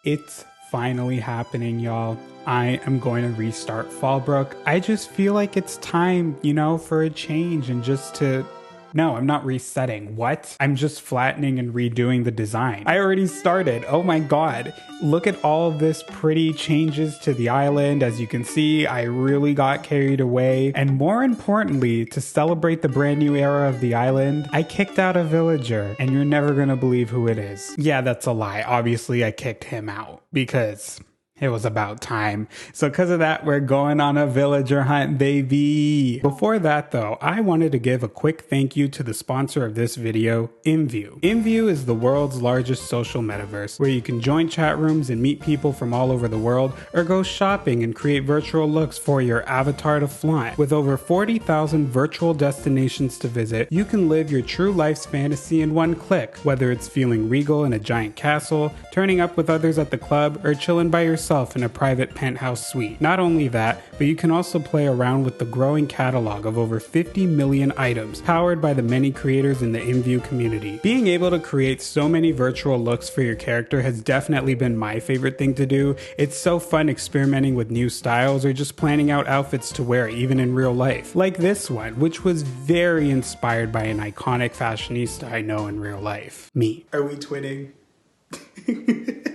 It's finally happening, y'all. I am going to restart Fallbrook. I just feel like it's time, for a change and just to... No, I'm not resetting. What? I'm just flattening and redoing the design. I already started. Oh my god. Look at all of this pretty changes to the island. As you can see, I really got carried away. And more importantly, to celebrate the brand new era of the island, I kicked out a villager, and you're never gonna believe who it is. Yeah, that's a lie. Obviously, I kicked him out because... it was about time. So because of that, we're going on a villager hunt, baby. Before that though, I wanted to give a quick thank you to the sponsor of this video, Imview. Imview is the world's largest social metaverse where you can join chat rooms and meet people from all over the world, or go shopping and create virtual looks for your avatar to flaunt. With over 40,000 virtual destinations to visit, you can live your true life's fantasy in one click, whether it's feeling regal in a giant castle, turning up with others at the club, or chilling by yourself in a private penthouse suite. Not only that, but you can also play around with the growing catalog of over 50 million items powered by the many creators in the Imview community. Being able to create so many virtual looks for your character has definitely been my favorite thing to do. It's so fun experimenting with new styles or just planning out outfits to wear even in real life. Like this one, which was very inspired by an iconic fashionista I know in real life. Me. Are we twinning?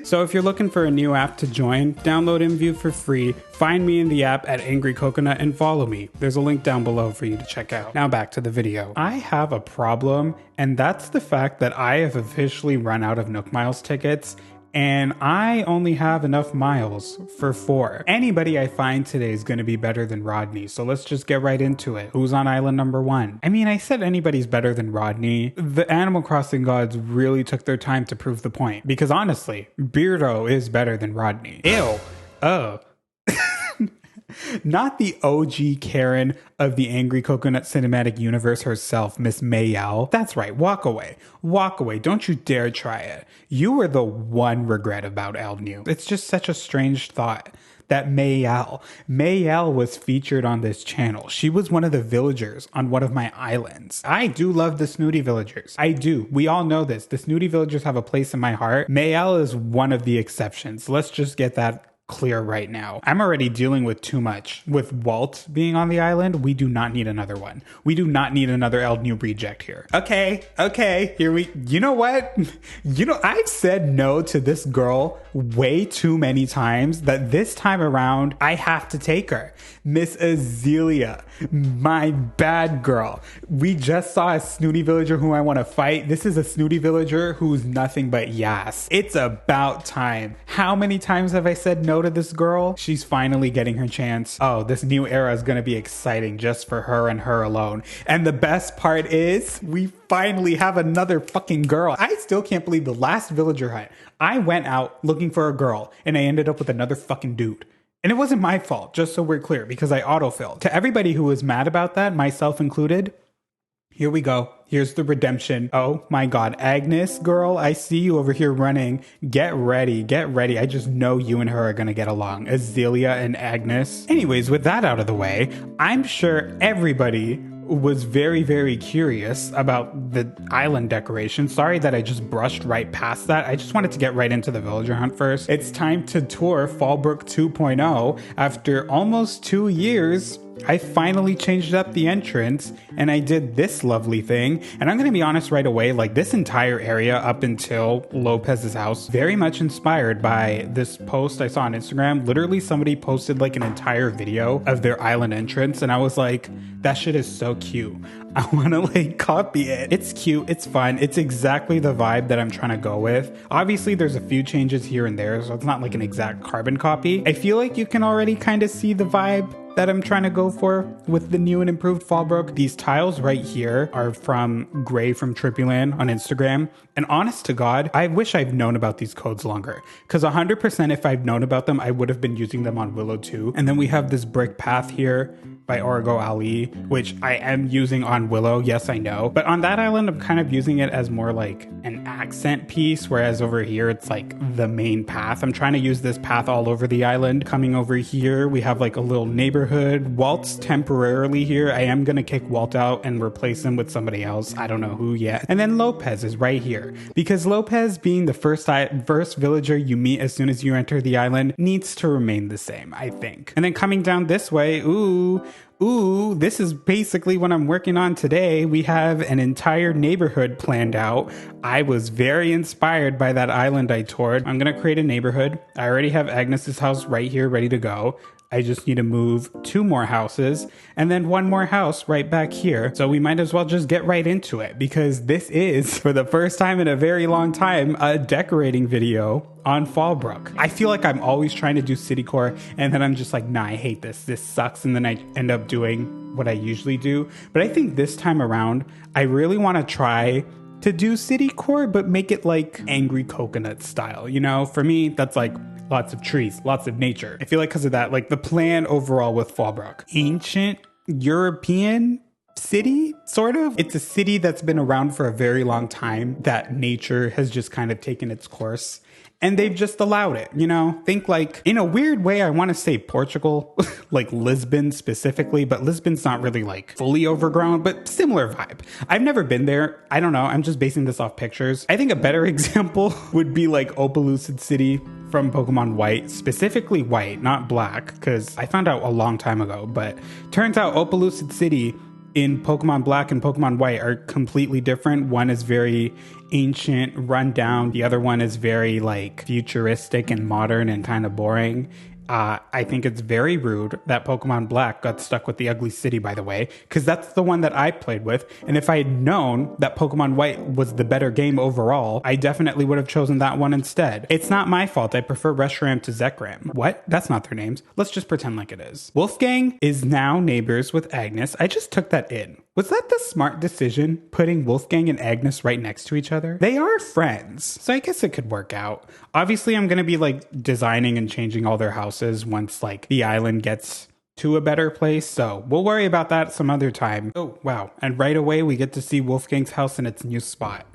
So if you're looking for a new app to join, download Imview for free, find me in the app at Angry Coconut and follow me. There's a link down below for you to check out. Now back to the video. I have a problem, and that's the fact that I have officially run out of Nook Miles tickets, and I only have enough miles for 4. Anybody I find today is going to be better than Rodney, so let's just get right into it. Who's on island number 1? I mean, I said anybody's better than Rodney. The Animal Crossing gods really took their time to prove the point, because honestly, Beardo is better than Rodney. Ew. Oh. Not the OG Karen of the Angry Coconut Cinematic Universe herself, Miss Mayel. That's right, walk away. Walk away, don't you dare try it. You were the one regret about eldniW. It's just such a strange thought that Mayel was featured on this channel. She was one of the villagers on one of my islands. I do love the snooty villagers. I do. We all know this. The snooty villagers have a place in my heart. Mayel is one of the exceptions. Let's just get that clear right now. I'm already dealing with too much. With Walt being on the island, we do not need another one. We do not need another eldniW reject here. Okay, you know what? I've said no to this girl way too many times that this time around, I have to take her. Miss Azealia, my bad girl. We just saw a snooty villager who I want to fight. This is a snooty villager who's nothing but yas. It's about time. How many times have I said no to this girl? She's finally getting her chance. Oh, this new era is going to be exciting just for her and her alone. And the best part is we finally have another fucking girl. I still can't believe the last villager hunt, I went out looking for a girl and I ended up with another fucking dude. And it wasn't my fault, just so we're clear, because I autofilled. To everybody who was mad about that, myself included, here we go. Here's the redemption. Oh my god, Agnes, girl, I see you over here running. Get ready, get ready. I just know you and her are gonna get along. Azealia and Agnes. Anyways, with that out of the way, I'm sure everybody was very, very curious about the island decoration. Sorry that I just brushed right past that. I just wanted to get right into the villager hunt first. It's time to tour Fallbrook 2.0. After almost 2 years, I finally changed up the entrance and I did this lovely thing. And I'm going to be honest right away, like this entire area up until Lopez's house, very much inspired by this post I saw on Instagram. Literally somebody posted like an entire video of their island entrance. And I was like, that shit is so cute. I want to like copy it. It's cute. It's fun. It's exactly the vibe that I'm trying to go with. Obviously there's a few changes here and there, so it's not like an exact carbon copy. I feel like you can already kind of see the vibe that I'm trying to go for with the new and improved Fallbrook. These tiles right here are from graefromtrippyland on Instagram. And honest to God, I wish I've known about these codes longer. Because 100% if I've known about them, I would have been using them on Willow too. And then we have this brick path here. by Origo Ali, which I am using on Willow. Yes, I know. But on that island, I'm kind of using it as more like an accent piece, whereas over here, it's like the main path. I'm trying to use this path all over the island. Coming over here, we have like a little neighborhood. Walt's temporarily here. I am going to kick Walt out and replace him with somebody else. I don't know who yet. And then Lopez is right here, because Lopez, being the first villager you meet as soon as you enter the island, needs to remain the same, I think. And then coming down this way, ooh, this is basically what I'm working on today. We have an entire neighborhood planned out. I was very inspired by that island I toured. I'm gonna create a neighborhood. I already have Agnes's house right here ready to go. I just need to move 2 more houses and then 1 more house right back here. So we might as well just get right into it, because this is, for the first time in a very long time, a decorating video on Fallbrook. I feel like I'm always trying to do city core and then I'm just like, nah, I hate this. This sucks. And then I end up doing what I usually do. But I think this time around, I really want to try to do city core, but make it like Angry Coconut style. You know, for me, that's like lots of trees, lots of nature. I feel like because of that, like the plan overall with Fallbrook, ancient European city, sort of. It's a city that's been around for a very long time, that nature has just kind of taken its course. And they've just allowed it, you know? Think like, in a weird way, I want to say Portugal, like Lisbon specifically, but Lisbon's not really like fully overgrown, but similar vibe. I've never been there. I don't know. I'm just basing this off pictures. I think a better example would be like Opalucid City from Pokemon White, specifically White, not Black, because I found out a long time ago, but turns out Opalucid City in Pokemon Black and Pokemon White are completely different. One is very ancient, run down. The other one is very like futuristic and modern and kind of boring. I think it's very rude that Pokemon Black got stuck with the ugly city, by the way, because that's the one that I played with. And if I had known that Pokemon White was the better game overall, I definitely would have chosen that one instead. It's not my fault. I prefer Reshiram to Zekrom. What? That's not their names. Let's just pretend like it is. Wolfgang is now neighbors with Agnes. I just took that in. Was that the smart decision, putting Wolfgang and Agnes right next to each other? They are friends, so I guess it could work out. Obviously, I'm going to be like designing and changing all their houses once like the island gets to a better place, so we'll worry about that some other time. Oh, wow. And right away, we get to see Wolfgang's house in its new spot.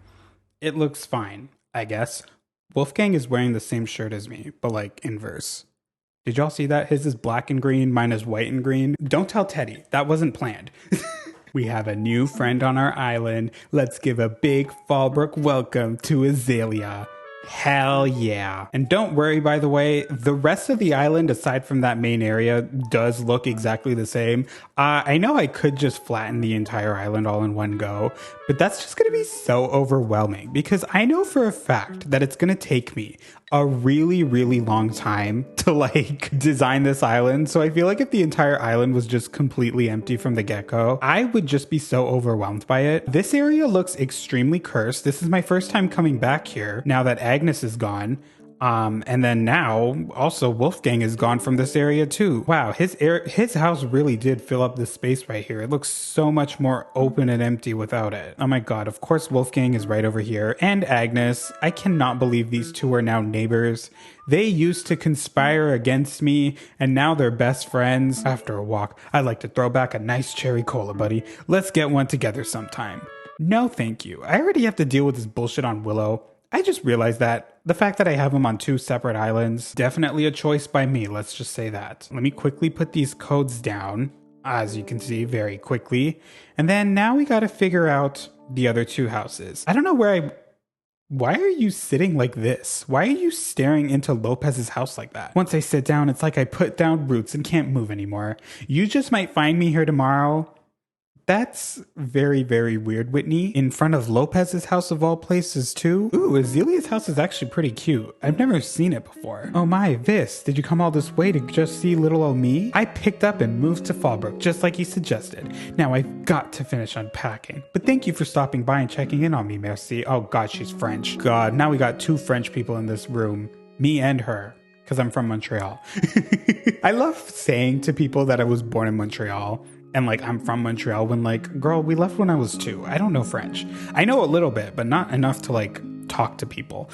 It looks fine, I guess. Wolfgang is wearing the same shirt as me, but like inverse. Did y'all see that? His is black and green, mine is white and green. Don't tell Teddy. That wasn't planned. We have a new friend on our island. Let's give a big Fallbrook welcome to Azalea. Hell yeah. And don't worry, by the way, the rest of the island, aside from that main area, does look exactly the same. I know I could just flatten the entire island all in one go, but that's just going to be so overwhelming, because I know for a fact that it's going to take me a really, really long time to like design this island. So I feel like if the entire island was just completely empty from the get-go, I would just be so overwhelmed by it. This area looks extremely cursed. This is my first time coming back here now that Agnes is gone. And then now also Wolfgang is gone from this area too. Wow, his house really did fill up this space right here. It looks so much more open and empty without it. Oh my god, of course Wolfgang is right over here. And Agnes. I cannot believe these two are now neighbors. They used to conspire against me, and now they're best friends. After a walk, I'd like to throw back a nice cherry cola, buddy. Let's get one together sometime. No thank you. I already have to deal with this bullshit on Willow. I just realized that the fact that I have them on 2 separate islands, definitely a choice by me, let's just say that. Let me quickly put these codes down, as you can see, very quickly. And then now we gotta figure out the other 2 houses. I don't know why are you sitting like this? Why are you staring into Lopez's house like that? Once I sit down, it's like I put down roots and can't move anymore. You just might find me here tomorrow. That's very, very weird, Whitney. In front of Lopez's house of all places, too. Ooh, Azalea's house is actually pretty cute. I've never seen it before. Oh my, Vis, did you come all this way to just see little old me? I picked up and moved to Fallbrook, just like you suggested. Now I've got to finish unpacking. But thank you for stopping by and checking in on me, merci. Oh god, she's French. God, now we got 2 French people in this room. Me and her. Because I'm from Montreal. I love saying to people that I was born in Montreal. And like, I'm from Montreal, when like, girl, we left when I was 2. I don't know French. I know a little bit, but not enough to like talk to people.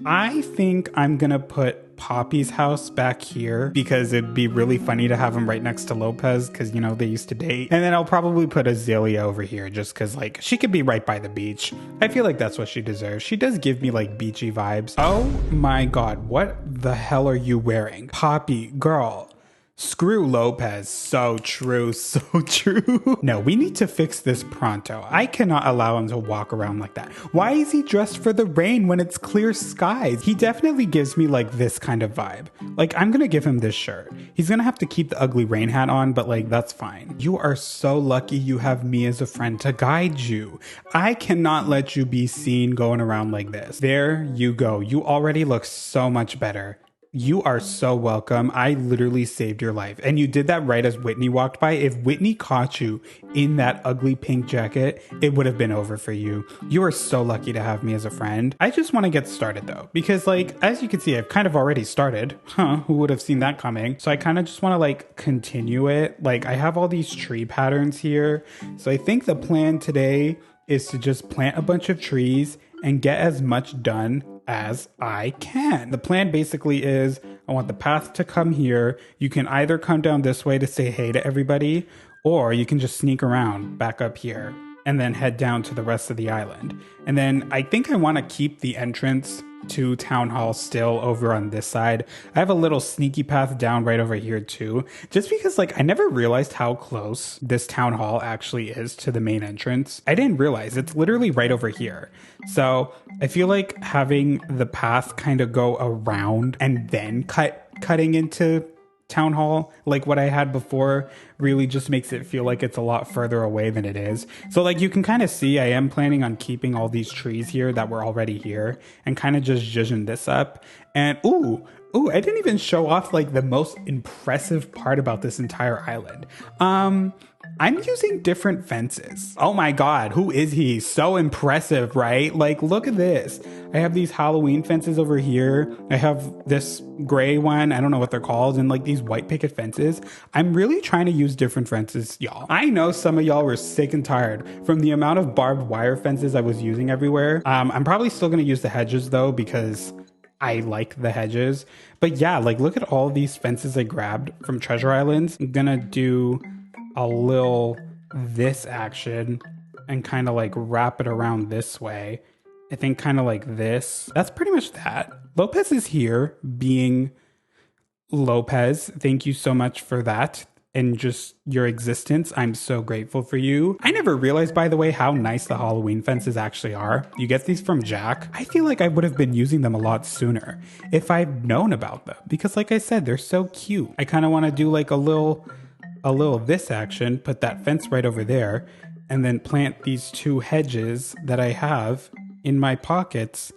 I think I'm gonna put Poppy's house back here because it'd be really funny to have him right next to Lopez because, you know, they used to date. And then I'll probably put Azalea over here just because, like, she could be right by the beach. I feel like that's what she deserves. She does give me, like, beachy vibes. Oh my god, what the hell are you wearing? Poppy, girl. Screw Lopez. So true. So true. No, we need to fix this pronto. I cannot allow him to walk around like that. Why is he dressed for the rain when it's clear skies? He definitely gives me like this kind of vibe. Like, I'm gonna give him this shirt. He's gonna have to keep the ugly rain hat on, but like, that's fine. You are so lucky you have me as a friend to guide you. I cannot let you be seen going around like this. There you go. You already look so much better. You are so welcome. I literally saved your life. And you did that right as Whitney walked by. If Whitney caught you in that ugly pink jacket, it would have been over for you. You are so lucky to have me as a friend. I just want to get started though, because like, as you can see, I've kind of already started. Who would have seen that coming? So I kind of just want to like continue it. Like, I have all these tree patterns here. So I think the plan today is to just plant a bunch of trees and get as much done as I can. The plan basically is I want the path to come here. You can either come down this way to say hey to everybody, or you can just sneak around back up here and then head down to the rest of the island. And then I think I want to keep the entrance to Town Hall still over on this side. I have a little sneaky path down right over here too, just because like I never realized how close this Town Hall actually is to the main entrance. I didn't realize it's literally right over here. So I feel like having the path kind of go around and then cutting into Town Hall, like what I had before, really just makes it feel like it's a lot further away than it is. So like you can kind of see I am planning on keeping all these trees here that were already here and kind of just zhuzhing this up. And ooh, I didn't even show off like the most impressive part about this entire island. I'm using different fences. Oh my god, who is he? So impressive, right? Like, look at this. I have these Halloween fences over here. I have this gray one. I don't know what they're called. And like these white picket fences. I'm really trying to use different fences, y'all. I know some of y'all were sick and tired from the amount of barbed wire fences I was using everywhere. I'm probably still going to use the hedges though, because I like the hedges. But yeah, like look at all these fences I grabbed from Treasure Islands. I'm gonna do a little this action and kind of like wrap it around this way. I think kind of like this. That's pretty much that. Lopez is here being Lopez. Thank you so much for that and just your existence. I'm so grateful for you. I never realized, by the way, how nice the Halloween fences actually are. You get these from Jack. I feel like I would have been using them a lot sooner if I'd known about them, because like I said, they're so cute. I kind of want to do like a little this action, put that fence right over there, and then plant these two hedges that I have in my pockets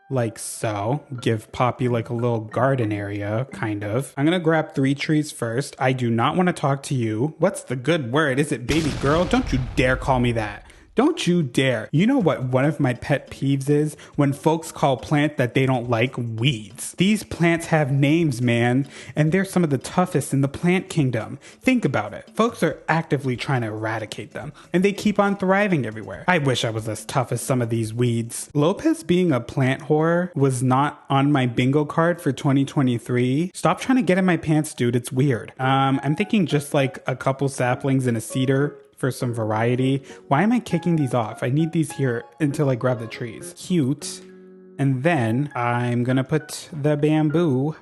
like so. Give Poppy like a little garden area, kind of. I'm gonna grab 3 trees first. I do not want to talk to you. What's the good word? Is it baby girl? Don't you dare call me that. Don't you dare. You know what one of my pet peeves is? When folks call plant that they don't like weeds. These plants have names, man, and they're some of the toughest in the plant kingdom. Think about it. Folks are actively trying to eradicate them, and they keep on thriving everywhere. I wish I was as tough as some of these weeds. Lopez being a plant whore was not on my bingo card for 2023. Stop trying to get in my pants, dude. It's weird. I'm thinking just like a couple saplings and a cedar for some variety. Why am I kicking these off? I need these here until I grab the trees. Cute. And then I'm gonna put the bamboo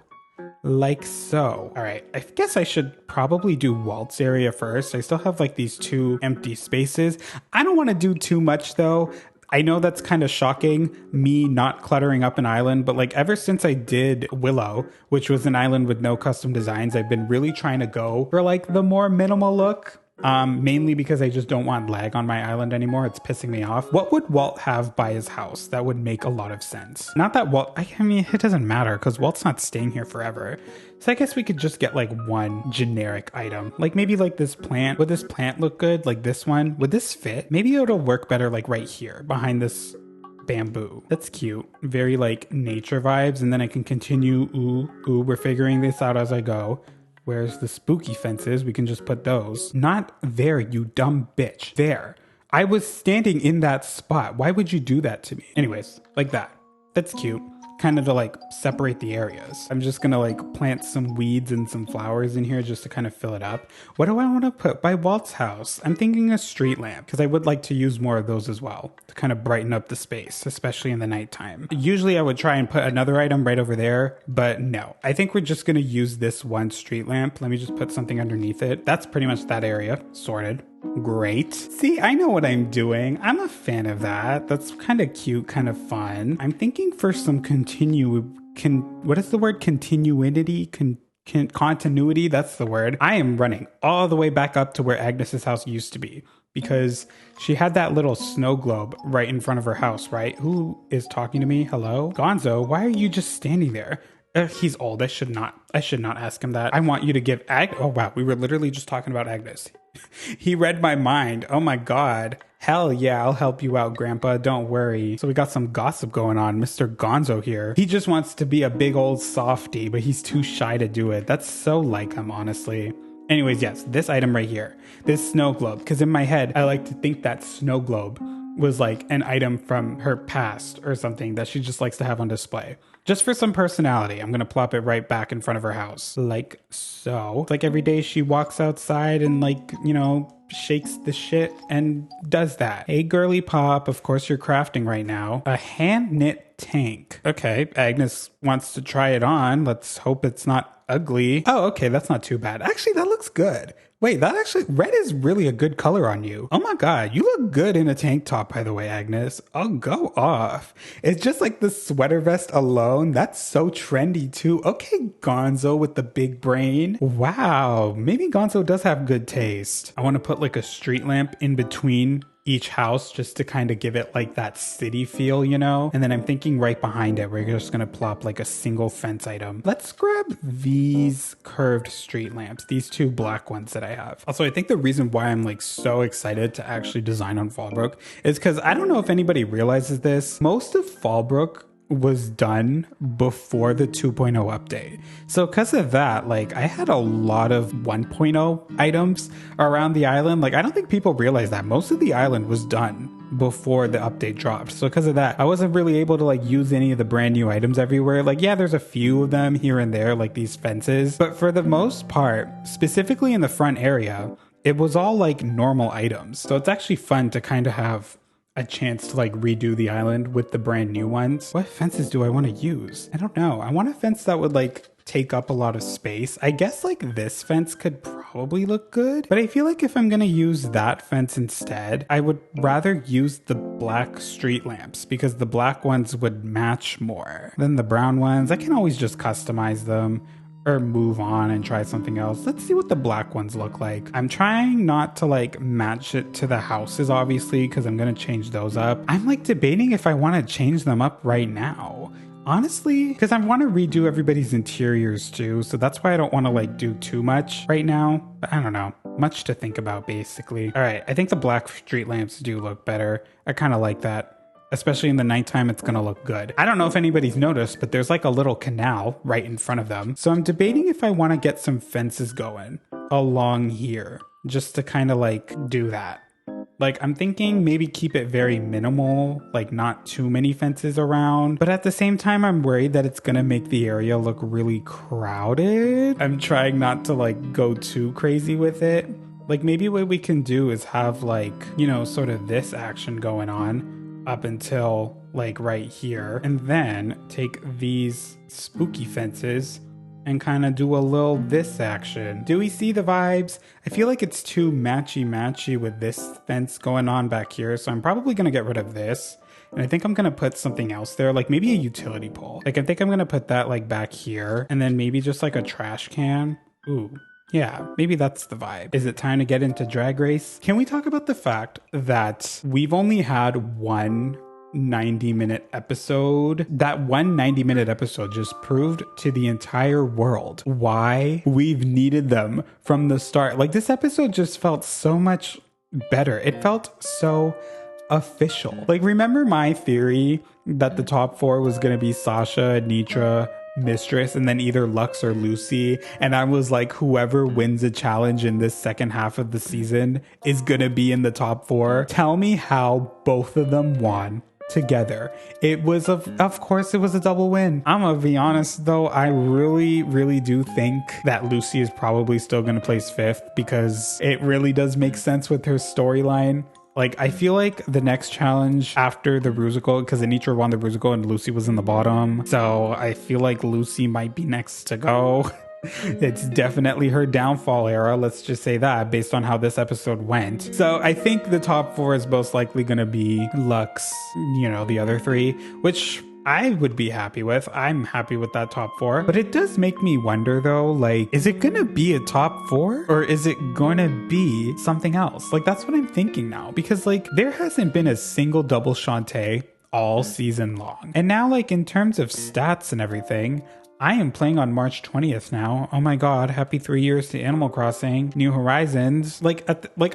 like so. All right, I guess I should probably do Walt's area first. I still have like these 2 empty spaces. I don't want to do too much though. I know that's kind of shocking, me not cluttering up an island, but like ever since I did Willow, which was an island with no custom designs, I've been really trying to go for like the more minimal look. Mainly because I just don't want lag on my island anymore. It's pissing me off. What would Walt have by his house? That would make a lot of sense. Not that Walt, I mean, it doesn't matter because Walt's not staying here forever. So I guess we could just get like one generic item. Like maybe like this plant. Would this plant look good? Like this one? Would this fit? Maybe it'll work better like right here behind this bamboo. That's cute. Very like nature vibes. And then I can continue. Ooh, we're figuring this out as I go. Where's the spooky fences? We can just put those. Not there, you dumb bitch. There. I was standing in that spot. Why would you do that to me? Anyways, like that. That's cute. kind of to like separate the areas. I'm just gonna like plant some weeds and some flowers in here just to kind of fill it up. What do I want to put by Walt's house? I'm thinking a street lamp because I would like to use more of those as well to kind of brighten up the space, especially in the nighttime. Usually I would try and put another item right over there, but no. I think we're just gonna use this one street lamp. Let me just put something underneath it. That's pretty much that area sorted. Great. See, I know what I'm doing. I'm a fan of that. That's kind of cute, kind of fun. I'm thinking for some what is the word? Continuity? Continuity, that's the word. I am running all the way back up to where Agnes's house used to be because she had that little snow globe right in front of her house, right? Who is talking to me? Hello? Gonzo, why are you just standing there? He's old. I should not ask him that. I want you to give oh wow, we were literally just talking about Agnes. He read my mind. Oh my God. Hell yeah, I'll help you out, Grandpa. Don't worry. So we got some gossip going on. Mr. Gonzo here. He just wants to be a big old softie, but he's too shy to do it. That's so like him, honestly. Anyways, yes, this item right here, this snow globe, because in my head, I like to think that snow globe was like an item from her past or something that she just likes to have on display. Just for some personality, I'm going to plop it right back in front of her house. Like so. Like every day she walks outside and like, you know, shakes the shit and does that. Hey, girly pop, of course you're crafting right now. A hand knit tank. Okay, Agnes wants to try it on. Let's hope it's not ugly. Oh, okay, that's not too bad. Actually, that looks good. Wait, red is really a good color on you. Oh my God, you look good in a tank top, by the way, Agnes. Oh, go off. It's just like the sweater vest alone. That's so trendy too. Okay, Gonzo with the big brain. Wow, maybe Gonzo does have good taste. I want to put like a street lamp in between each house just to kind of give it like that city feel, you know? And then I'm thinking right behind it, we're just gonna plop like a single fence item. Let's grab these curved street lamps, these two black ones that I have. Also, I think the reason why I'm like so excited to actually design on Fallbrook is because I don't know if anybody realizes this. Most of Fallbrook was done before the 2.0 update. So because of that, like I had a lot of 1.0 items around the island. Like I don't think people realize that most of the island was done before the update dropped. So because of that, I wasn't really able to like use any of the brand new items everywhere. Like yeah, there's a few of them here and there, like these fences, but for the most part, specifically in the front area, it was all like normal items. So it's actually fun to kind of have a chance to like redo the island with the brand new ones. What fences do I want to use? I don't know. I want a fence that would like take up a lot of space. I guess like this fence could probably look good, but I feel like if I'm gonna use that fence instead, I would rather use the black street lamps because the black ones would match more than the brown ones. I can always just customize them or move on and try something else. Let's see what the black ones look like. I'm trying not to like match it to the houses, obviously, because I'm gonna change those up. I'm like debating if I want to change them up right now. Honestly, because I want to redo everybody's interiors too, so that's why I don't want to like do too much right now. But I don't know. Much to think about, basically. All right, I think the black street lamps do look better. I kind of like that. Especially in the nighttime, it's gonna look good. I don't know if anybody's noticed, but there's like a little canal right in front of them. So I'm debating if I want to get some fences going along here just to kind of like do that. Like I'm thinking maybe keep it very minimal, like not too many fences around. But at the same time, I'm worried that it's gonna make the area look really crowded. I'm trying not to like go too crazy with it. Like maybe what we can do is have like, you know, sort of this action going on up until like right here, and then take these spooky fences and kind of do a little this action. Do we see the vibes? I feel like it's too matchy with this fence going on back here, so I'm probably gonna get rid of this. And I think I'm gonna put something else there, like maybe a utility pole. Like I think I'm gonna put that like back here, and then maybe just like a trash can. Ooh. Yeah, maybe that's the vibe. Is it time to get into Drag Race? Can we talk about the fact that we've only had one 90-minute episode? That one 90-minute episode just proved to the entire world why we've needed them from the start. Like this episode just felt so much better. It felt so official. Like remember my theory that the top four was going to be Sasha, Nitra, Mistress, and then either Lux or Lucy, and I was like, whoever wins a challenge in this second half of the season is gonna be in the top four. Tell me how both of them won together. It was, of course, it was a double win. I'm gonna be honest though, I really do think that Lucy is probably still gonna place 5th because it really does make sense with her storyline. Like, I feel like the next challenge after the Rusical, because Anitra won the Rusical and Lucy was in the bottom, so I feel like Lucy might be next to go. It's definitely her downfall era, let's just say that, based on how this episode went. So I think the top 4 is most likely going to be Lux, you know, the other 3, which I would be happy with. I'm happy with that top 4. But it does make me wonder though, like, is it gonna be a top 4? Or is it gonna be something else? Like, that's what I'm thinking now. Because like, there hasn't been a single double Shantae all season long. And now, like, in terms of stats and everything, I am playing on March 20th now. Oh my god, happy 3 years to Animal Crossing, New Horizons. Like,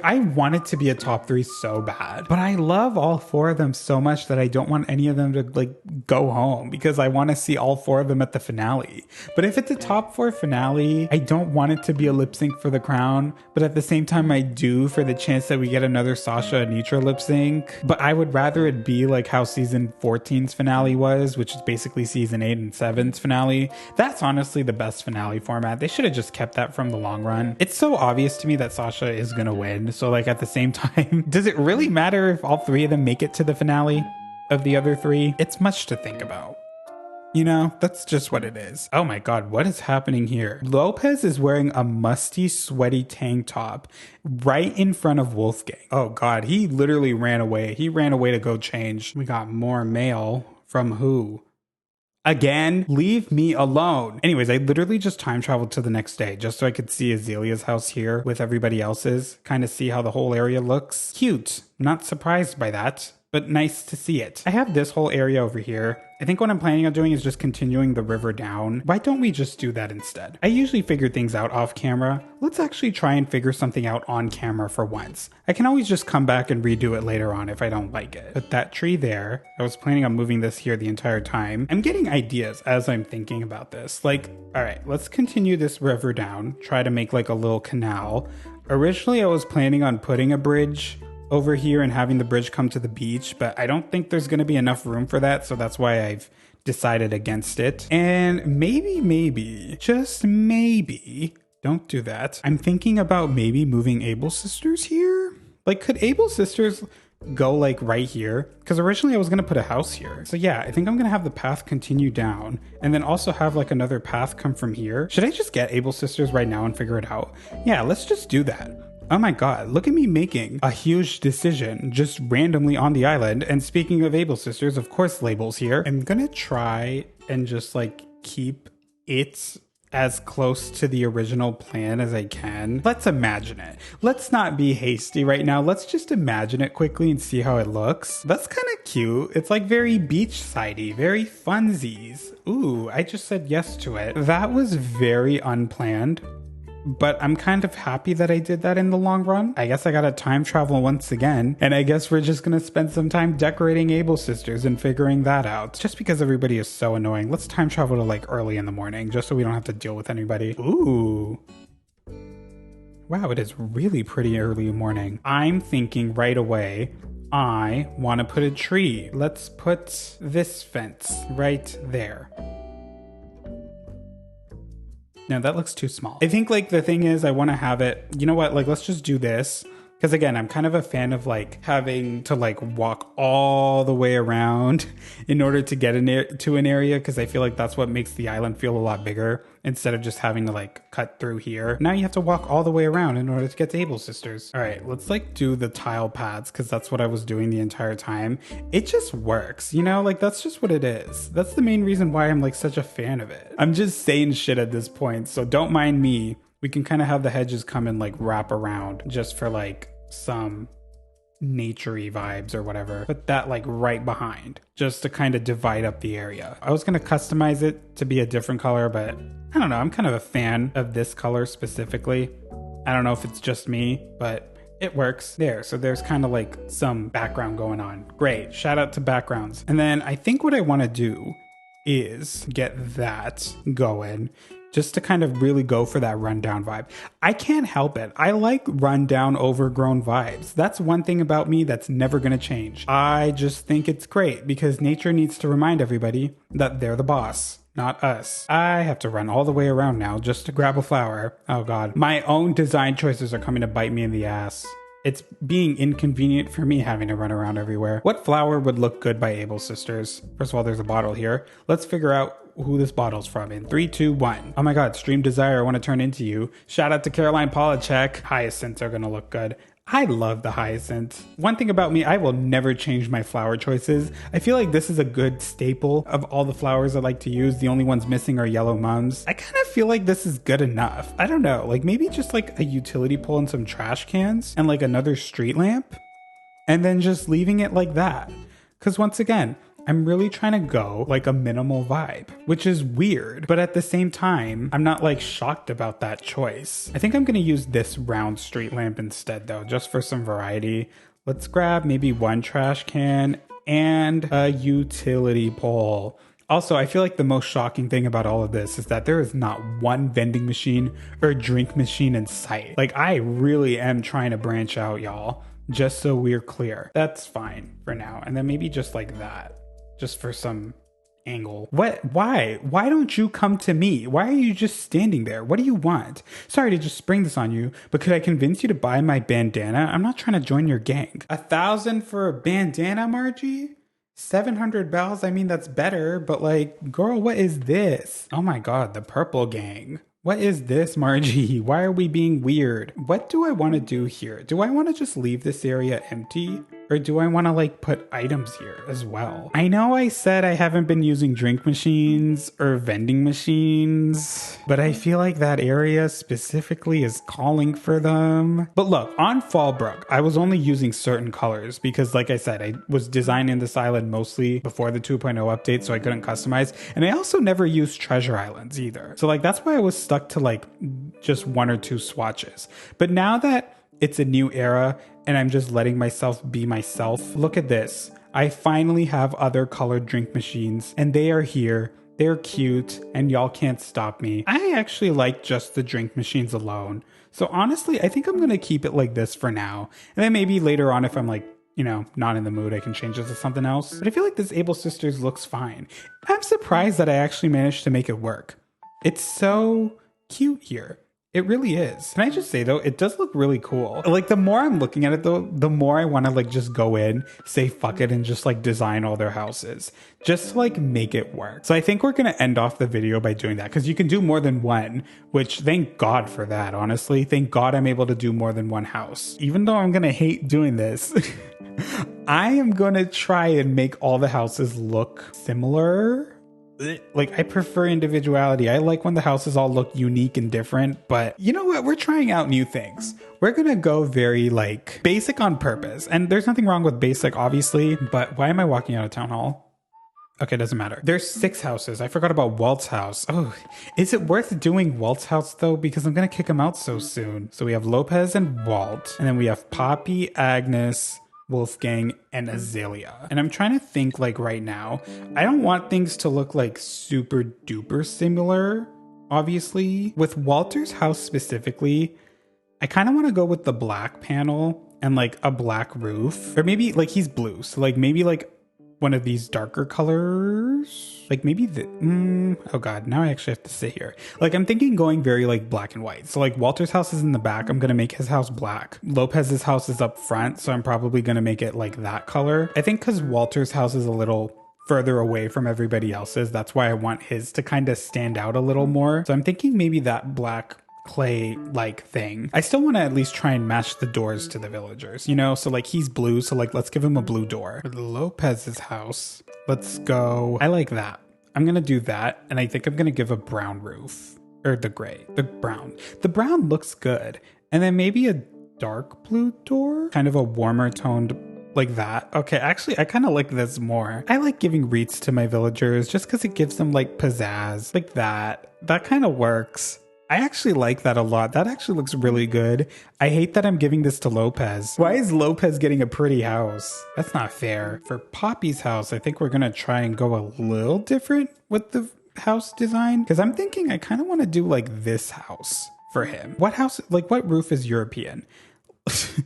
I want it to be a top 3 so bad. But I love all 4 of them so much that I don't want any of them to, like, go home because I want to see all 4 of them at the finale. But if it's a top 4 finale, I don't want it to be a lip sync for the crown. But at the same time, I do for the chance that we get another Sasha Anitra lip sync. But I would rather it be like how season 14's finale was, which is basically season 8 and 7's finale. That's honestly the best finale format. They should have just kept that from the long run. It's so obvious to me that Sasha is gonna win. So like, at the same time, does it really matter if all 3 of them make it to the finale of the other 3? It's much to think about. You know, that's just what it is. Oh my god, what is happening here? Lopez is wearing a musty, sweaty tank top right in front of Wolfgang. Oh god, he literally ran away. He ran away to go change. We got more mail. From who? Again, leave me alone. Anyways, I literally just time traveled to the next day just so I could see Azalea's house here with everybody else's, kind of see how the whole area looks. Cute. Not surprised by that, but nice to see it. I have this whole area over here. I think what I'm planning on doing is just continuing the river down. Why don't we just do that instead? I usually figure things out off camera. Let's actually try and figure something out on camera for once. I can always just come back and redo it later on if I don't like it. But that tree there, I was planning on moving this here the entire time. I'm getting ideas as I'm thinking about this. Like, all right, let's continue this river down. Try to make like a little canal. Originally, I was planning on putting a bridge over here and having the bridge come to the beach, but I don't think there's going to be enough room for that, so that's why I've decided against it. And maybe, just maybe, don't do that. I'm thinking about maybe moving Able Sisters here. Like, could Able Sisters go like right here? Because originally I was going to put a house here. So yeah, I think I'm going to have the path continue down and then also have like another path come from here. Should I just get Able Sisters right now and figure it out? Yeah, let's just do that. Oh my god, look at me making a huge decision just randomly on the island. And speaking of Able Sisters, of course Label's here. I'm gonna try and just like keep it as close to the original plan as I can. Let's imagine it. Let's not be hasty right now. Let's just imagine it quickly and see how it looks. That's kind of cute. It's like very beachsidey, very funsies. Ooh, I just said yes to it. That was very unplanned. But I'm kind of happy that I did that in the long run. I guess I gotta time travel once again. And I guess we're just gonna spend some time decorating Able Sisters and figuring that out. Just because everybody is so annoying, let's time travel to like early in the morning, just so we don't have to deal with anybody. Ooh. Wow, it is really pretty early morning. I'm thinking right away, I wanna put a tree. Let's put this fence right there. No, that looks too small. I think like the thing is I want to have it, you know what, like let's just do this. Because again, I'm kind of a fan of like having to like walk all the way around in order to get to an area, because I feel like that's what makes the island feel a lot bigger instead of just having to like cut through here. Now you have to walk all the way around in order to get to Able Sisters. All right, let's like do the tile paths because that's what I was doing the entire time. It just works, you know, like that's just what it is. That's the main reason why I'm like such a fan of it. I'm just saying shit at this point, so don't mind me. We can kind of have the hedges come and like wrap around just for like some naturey vibes or whatever. Put that like right behind just to kind of divide up the area. I was going to customize it to be a different color, but I don't know. I'm kind of a fan of this color specifically. I don't know if it's just me, but it works there. So there's kind of like some background going on. Great. Shout out to backgrounds. And then I think what I want to do is get that going. just to kind of really go for that rundown vibe. I can't help it. I like rundown, overgrown vibes. That's one thing about me that's never going to change. I just think it's great because nature needs to remind everybody that they're the boss, not us. I have to run all the way around now just to grab a flower. Oh God. My own design choices are coming to bite me in the ass. It's being inconvenient for me having to run around everywhere. What flower would look good by Able Sisters? First of all, there's a bottle here. Let's figure out who this bottle's from in 3, 2, 1. Oh my God, Stream Desire, I want to turn into you. Shout out to Caroline Polachek. Hyacinths are gonna look good. I love the hyacinth. One thing about me, I will never change my flower choices. I feel like this is a good staple of all the flowers I like to use. The only ones missing are yellow mums. I kind of feel like this is good enough. I don't know, like maybe just like a utility pole and some trash cans and like another street lamp and then just leaving it like that. Because once again, I'm really trying to go like a minimal vibe, which is weird, but at the same time, I'm not like shocked about that choice. I think I'm gonna use this round street lamp instead though, just for some variety. Let's grab maybe one trash can and a utility pole. Also, I feel like the most shocking thing about all of this is that there is not one vending machine or drink machine in sight. Like I really am trying to branch out, y'all, just so we're clear. That's fine for now. And then maybe just like that. Just for some angle. What? Why? Why don't you come to me? Why are you just standing there? What do you want? Sorry to just spring this on you, but could I convince you to buy my bandana? I'm not trying to join your gang. 1,000 for a bandana, Margie? 700 bells? I mean, that's better, but like, girl, what is this? Oh my God, the purple gang. What is this, Margie? Why are we being weird? What do I want to do here? Do I want to just leave this area empty? Or do I want to like put items here as well? I know I said I haven't been using drink machines or vending machines, but I feel like that area specifically is calling for them. But look, on Fallbrook, I was only using certain colors because like I said, I was designing this island mostly before the 2.0 update, so I couldn't customize. And I also never used treasure islands either. So like, that's why I was stuck to like just 1 or 2 swatches. But now that it's a new era and I'm just letting myself be myself. Look at this. I finally have other colored drink machines and they are here. They're cute and y'all can't stop me. I actually like just the drink machines alone. So honestly, I think I'm going to keep it like this for now. And then maybe later on if I'm like, you know, not in the mood, I can change it to something else. But I feel like this Able Sisters looks fine. I'm surprised that I actually managed to make it work. It's so cute here. It really is. Can I just say though, it does look really cool. Like the more I'm looking at it though, the more I want to like just go in, say fuck it and just like design all their houses. Just to like make it work. So I think we're going to end off the video by doing that because you can do more than one, which thank God for that, honestly. Thank God I'm able to do more than one house. Even though I'm going to hate doing this, I am going to try and make all the houses look similar. Like I prefer individuality. I like when the houses all look unique and different, but you know what? We're trying out new things. We're gonna go very like basic on purpose. And there's nothing wrong with basic, obviously, but why am I walking out of town hall? Okay, doesn't matter. There's 6 houses. I forgot about Walt's house. Oh, is it worth doing Walt's house though? Because I'm gonna kick him out so soon. So we have Lopez and Walt, and then we have Poppy, Agnes, Wolfgang, and Azalea. And I'm trying to think like right now, I don't want things to look like super duper similar, obviously. With Walter's house specifically, I kind of want to go with the black panel and like a black roof. Or maybe like he's blue. So like maybe like one of these darker colors. Like maybe the, oh God, now I actually have to sit here. Like I'm thinking going very like black and white. So like Walter's house is in the back. I'm going to make his house black. Lopez's house is up front. So I'm probably going to make it like that color. I think because Walter's house is a little further away from everybody else's. That's why I want his to kind of stand out a little more. So I'm thinking maybe that black clay like thing. I still want to at least try and match the doors to the villagers, you know? So like he's blue, so like let's give him a blue door. For Lopez's house, let's go. I like that. I'm gonna do that, and I think I'm gonna give a brown roof. Or the gray. The brown. The brown looks good. And then maybe a dark blue door? Kind of a warmer toned like that. Okay, actually, I kind of like this more. I like giving wreaths to my villagers just because it gives them like pizzazz. Like that. That kind of works. I actually like that a lot. That actually looks really good. I hate that I'm giving this to Lopez. Why is Lopez getting a pretty house? That's not fair. For Poppy's house, I think we're going to try and go a little different with the house design? Because I'm thinking I kind of want to do like this house for him. What house, like what roof is European? Is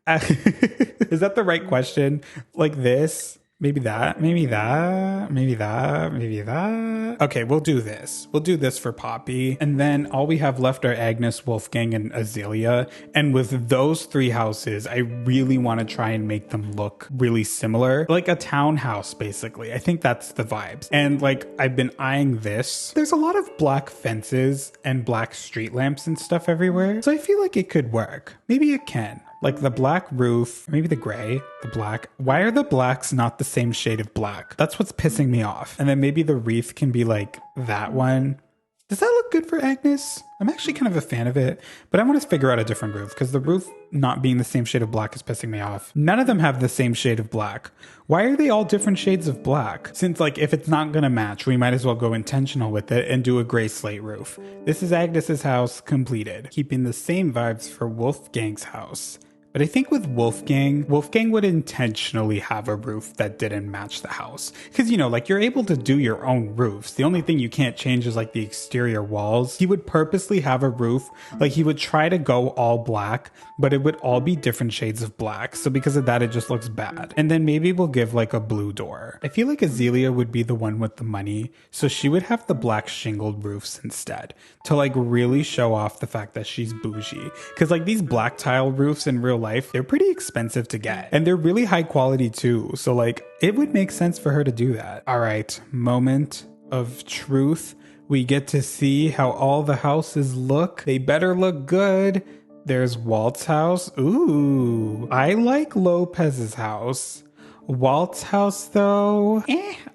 that the right question? Like this? Maybe that, maybe that, maybe that, maybe that. Okay, we'll do this. We'll do this for Poppy. And then all we have left are Agnes, Wolfgang, and Azalea. And with those three houses, I really want to try and make them look really similar. Like a townhouse, basically. I think that's the vibes. And like, I've been eyeing this. There's a lot of black fences and black street lamps and stuff everywhere. So I feel like it could work. Maybe it can. Like the black roof, maybe the gray, the black. Why are the blacks not the same shade of black? That's what's pissing me off. And then maybe the wreath can be like that one. Does that look good for Agnes? I'm actually kind of a fan of it, but I want to figure out a different roof because the roof not being the same shade of black is pissing me off. None of them have the same shade of black. Why are they all different shades of black? Since like if it's not gonna match, we might as well go intentional with it and do a gray slate roof. This is Agnes's house completed, keeping the same vibes for Wolfgang's house. But I think with Wolfgang would intentionally have a roof that didn't match the house. Because, you know, like you're able to do your own roofs. The only thing you can't change is like the exterior walls. He would purposely have a roof, like he would try to go all black, but it would all be different shades of black. So because of that, it just looks bad. And then maybe we'll give like a blue door. I feel like Azalea would be the one with the money. So she would have the black shingled roofs instead to like really show off the fact that she's bougie. Because like these black tile roofs in real life, they're pretty expensive to get and they're really high quality too. So like it would make sense for her to do that. All right, moment of truth. We get to see how all the houses look. They better look good. There's Walt's house. Ooh, I like Lopez's house. Walt's house though,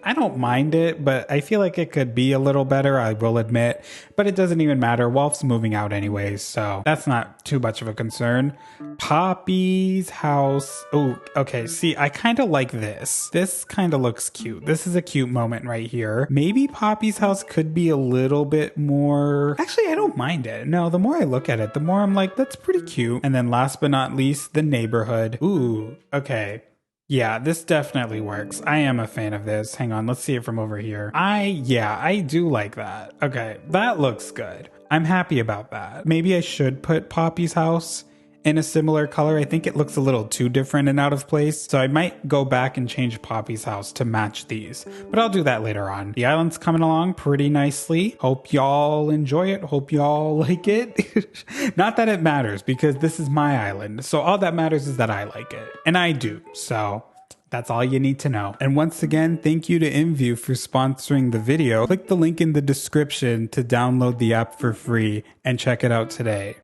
I don't mind it, but I feel like it could be a little better, I will admit, but it doesn't even matter. Wolf's moving out anyways, so that's not too much of a concern. Poppy's house. Oh, okay, see, I kind of like this. This kind of looks cute. This is a cute moment right here. Maybe Poppy's house could be a little bit more... Actually, I don't mind it. No, the more I look at it, the more I'm like, that's pretty cute. And then last but not least, the neighborhood. Ooh, okay. Yeah, this definitely works. I am a fan of this. Hang on, let's see it from over here. I do like that. Okay, that looks good. I'm happy about that. Maybe I should put Poppy's house in a similar color. I think it looks a little too different and out of place. So I might go back and change Poppy's house to match these, but I'll do that later on. The island's coming along pretty nicely. Hope y'all enjoy it. Hope y'all like it. Not that it matters because this is my island. So all that matters is that I like it, and I do. So that's all you need to know. And once again, thank you to InView for sponsoring the video. Click the link in the description to download the app for free and check it out today.